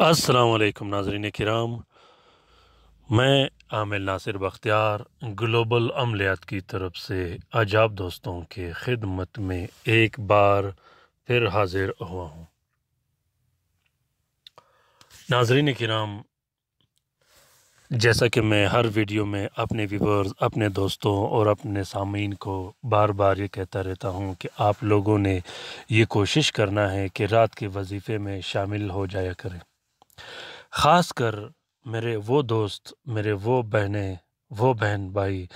अस्सलाम वालेकुम नाज़रीन किराम। मैं आमिल नासिर बख्तियार ग्लोबल अमलियात की तरफ से आज आप दोस्तों के खिदमत में एक बार फिर हाजिर हुआ हूँ। नाज़रीन किराम, जैसा कि मैं हर वीडियो में अपने व्यूअर्स, अपने दोस्तों और अपने सामीन को बार बार ये कहता रहता हूँ कि आप लोगों ने ये कोशिश करना है कि रात के वजीफ़े में शामिल हो जाया करें। ख़ास कर मेरे वो दोस्त, मेरे वो बहनें, वो बहन भाई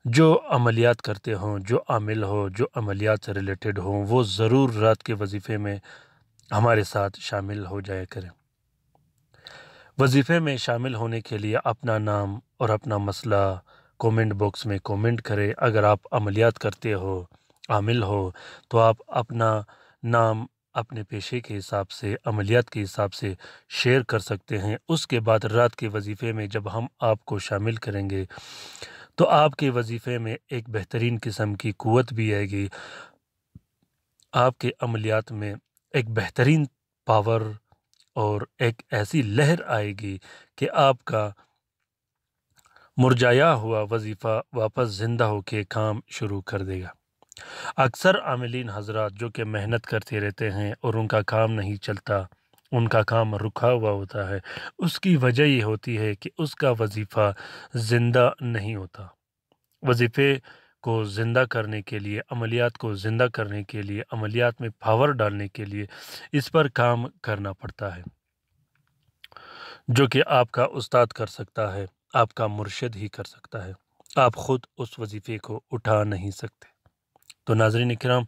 जो अमलियात करते हों, जो आमिल हो, जो अमलियात से रिलेटेड हों, वो ज़रूर रात के वजीफ़े में हमारे साथ शामिल हो जाया करें। वजीफ़े में शामिल होने के लिए अपना नाम और अपना मसला कमेंट बॉक्स में कमेंट करें। अगर आप अमलियात करते हो, आमिल हो, तो आप अपना नाम अपने पेशे के हिसाब से, अमलियात के हिसाब से शेयर कर सकते हैं। उसके बाद रात के वजीफ़े में जब हम आपको शामिल करेंगे तो आपके वजीफ़े में एक बेहतरीन किस्म की क़ुव्वत भी आएगी, आपके अमलियात में एक बेहतरीन पावर और एक ऐसी लहर आएगी कि आपका मुरझाया हुआ वजीफ़ा वापस ज़िंदा होके काम शुरू कर देगा। अक्सर आमिलीन हज़रात जो कि मेहनत करते रहते हैं और उनका काम नहीं चलता, उनका काम रुका हुआ होता है, उसकी वजह ये होती है कि उसका वजीफ़ा ज़िंदा नहीं होता। वजीफ़े को ज़िंदा करने के लिए, अमलियात को ज़िंदा करने के लिए, अमलियात में पावर डालने के लिए इस पर काम करना पड़ता है, जो कि आपका उस्ताद कर सकता है, आपका मुर्शिद ही कर सकता है। आप ख़ुद उस वजीफ़े को उठा नहीं सकते। तो नाज़रीन इकराम,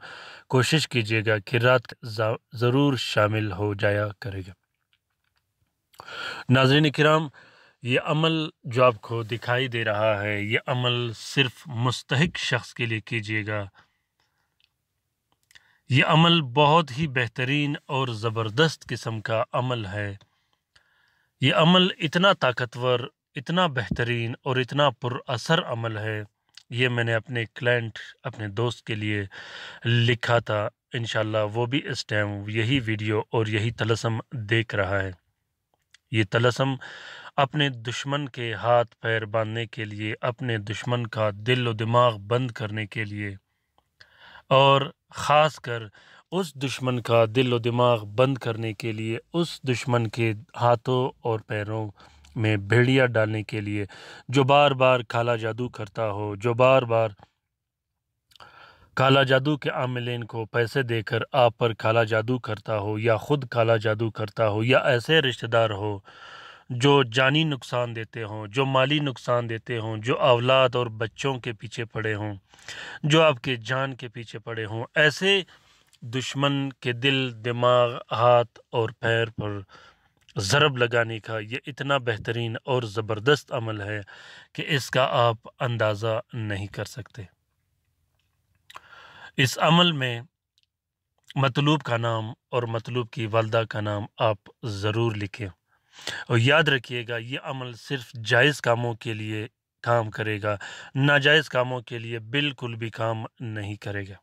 कोशिश कीजिएगा कि रात ज़रूर शामिल हो जाया करेगा। नाज़रीन इकराम, ये अमल जो आपको दिखाई दे रहा है, ये अमल सिर्फ मुस्तहिक शख्स के लिए कीजिएगा। ये अमल बहुत ही बेहतरीन और ज़बरदस्त किस्म का अमल है। ये अमल इतना ताकतवर, इतना बेहतरीन और इतना पुरअसर अमल है। ये मैंने अपने क्लाइंट, अपने दोस्त के लिए लिखा था। इंशाल्लाह वो भी इस टाइम यही वीडियो और यही तलस्सम देख रहा है। ये तलस्सम अपने दुश्मन के हाथ पैर बांधने के लिए, अपने दुश्मन का दिल और दिमाग बंद करने के लिए, और ख़ास कर उस दुश्मन का दिल और दिमाग बंद करने के लिए, उस दुश्मन के हाथों और पैरों में भेड़िया डालने के लिए, जो बार बार काला जादू करता हो, जो बार बार काला जादू के आमिलीन को पैसे देकर आप पर काला जादू करता हो, या ख़ुद काला जादू करता हो, या ऐसे रिश्तेदार हो जो जानी नुकसान देते हों, जो माली नुकसान देते हों, जो औलाद और बच्चों के पीछे पड़े हों, जो आपके जान के पीछे पड़े हों, ऐसे दुश्मन के दिल, दिमाग, हाथ और पैर पर ज़रब लगाने का ये इतना बेहतरीन और ज़बरदस्त अमल है कि इसका आप अंदाज़ा नहीं कर सकते। इस अमल में मतलूब का नाम और मतलूब की वालदा का नाम आप ज़रूर लिखें, और याद रखिएगा ये अमल सिर्फ जायज़ कामों के लिए काम करेगा, नाजायज़ कामों के लिए बिल्कुल भी काम नहीं करेगा।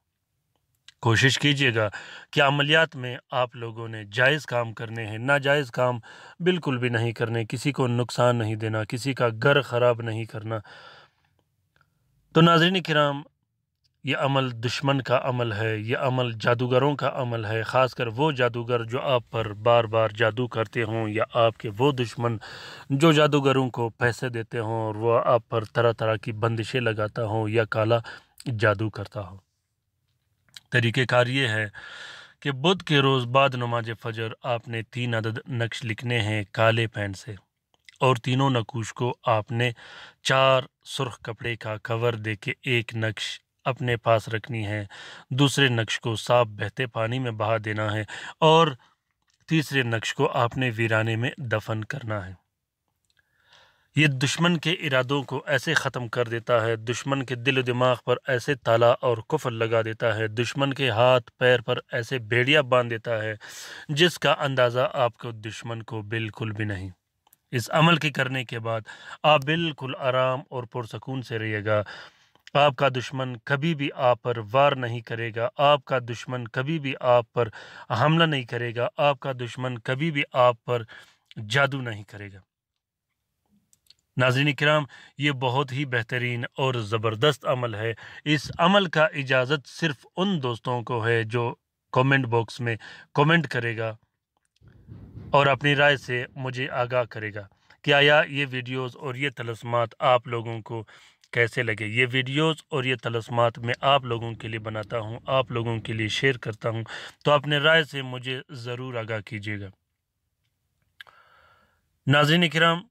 कोशिश कीजिएगा कि अमलियात में आप लोगों ने जायज़ काम करने हैं, नाजायज़ काम बिल्कुल भी नहीं करने, किसी को नुकसान नहीं देना, किसी का घर ख़राब नहीं करना। तो नाज़रीन किराम, ये अमल दुश्मन का अमल है, ये अमल जादूगरों का अमल है। ख़ासकर वो जादूगर जो आप पर बार बार जादू करते हों, या आपके वो दुश्मन जो जादूगरों को पैसे देते हों और वो आप पर तरह तरह की बंदिशें लगाता हो या काला जादू करता हो। तरीक़ेकार ये है कि बुध के रोज़ बाद नमाज फ़जर आपने 3 अदद नक्श लिखने हैं काले पेन से, और तीनों नकूश को आपने 4 सुर्ख कपड़े का कवर देके एक नक्श अपने पास रखनी है, दूसरे नक्श को साफ बहते पानी में बहा देना है, और तीसरे नक्श को आपने वीराने में दफन करना है। ये दुश्मन के इरादों को ऐसे ख़त्म कर देता है, दुश्मन के दिल दिमाग पर ऐसे ताला और कुफ्र लगा देता है, दुश्मन के हाथ पैर पर ऐसे भेड़िया बांध देता है जिसका अंदाज़ा आपको दुश्मन को बिल्कुल भी नहीं। इस अमल के करने के बाद आप बिल्कुल आराम और पुरसकून से रहिएगा। آپ کا دشمن کبھی بھی آپ پر وار نہیں کرے گا، آپ کا دشمن کبھی بھی آپ پر حملہ نہیں کرے گا، آپ کا دشمن کبھی بھی آپ پر جادو نہیں کرے گا۔ ناظرین کرام، یہ بہت ہی بہترین اور زبردست عمل ہے۔ اس عمل کا اجازت صرف ان دوستوں کو ہے جو کومنٹ باکس میں کومنٹ کرے گا اور اپنی رائے سے مجھے آگاہ کرے گا کہ آیا یہ ویڈیوز اور یہ طلسمات آپ لوگوں کو کیسے لگے۔ یہ ویڈیوز اور یہ طلسمات میں آپ لوگوں کے لیے بناتا ہوں، آپ لوگوں کے لیے شیئر کرتا ہوں، تو اپنے رائے سے مجھے ضرور آگاہ کیجیے گا۔ ناظرین کرام،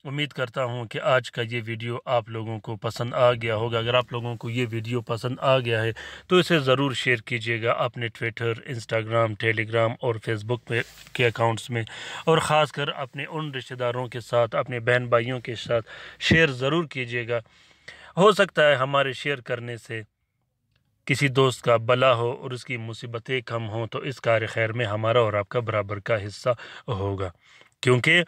امید کرتا ہوں کہ آج کا یہ ویڈیو آپ لوگوں کو پسند آ گیا ہوگا۔ اگر آپ لوگوں کو یہ ویڈیو پسند آ گیا ہے تو اسے ضرور شیئر کیجیے گا اپنے ٹویٹر، انسٹاگرام، ٹیلی گرام اور فیس بک کے اکاؤنٹس میں، اور خاص کر اپنے ان رشتہ داروں کے ساتھ، اپنے بہن بھائیوں کے ساتھ شیئر ضرور کیجیے گا۔ ہو سکتا ہے ہمارے شیئر کرنے سے کسی دوست کا بھلا ہو اور اس کی مصیبتیں کم ہوں، تو اس کار خیر میں ہمارا اور آپ کا برابر کا حصہ ہوگا، کیونکہ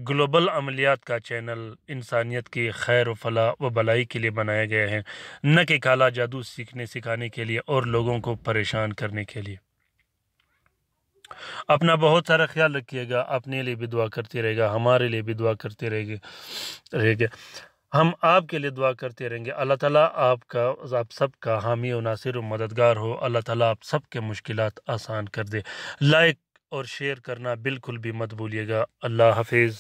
گلوبل عملیات کا چینل انسانیت کی خیر و فلاح و بلائی کے لیے بنایا گیا ہے، نہ کہ کالا جادو سیکھنے سکھانے کے لیے اور لوگوں کو پریشان کرنے کے لیے۔ اپنا بہت سارا خیال رکھیے گا، اپنے لیے بھی دعا کرتے رہے گا، ہمارے لیے بھی دعا کرتے رہے گا، ہم آپ کے لیے دعا کرتے رہیں گے۔ اللہ تعالیٰ آپ سب کا حامی و ناصر و مددگار ہو۔ اللہ تعالیٰ آپ سب کے مشکلات آسان کر دے۔ لائک اور شیئر کرنا بالکل بھی مت بھولیے گا۔ اللہ حافظ۔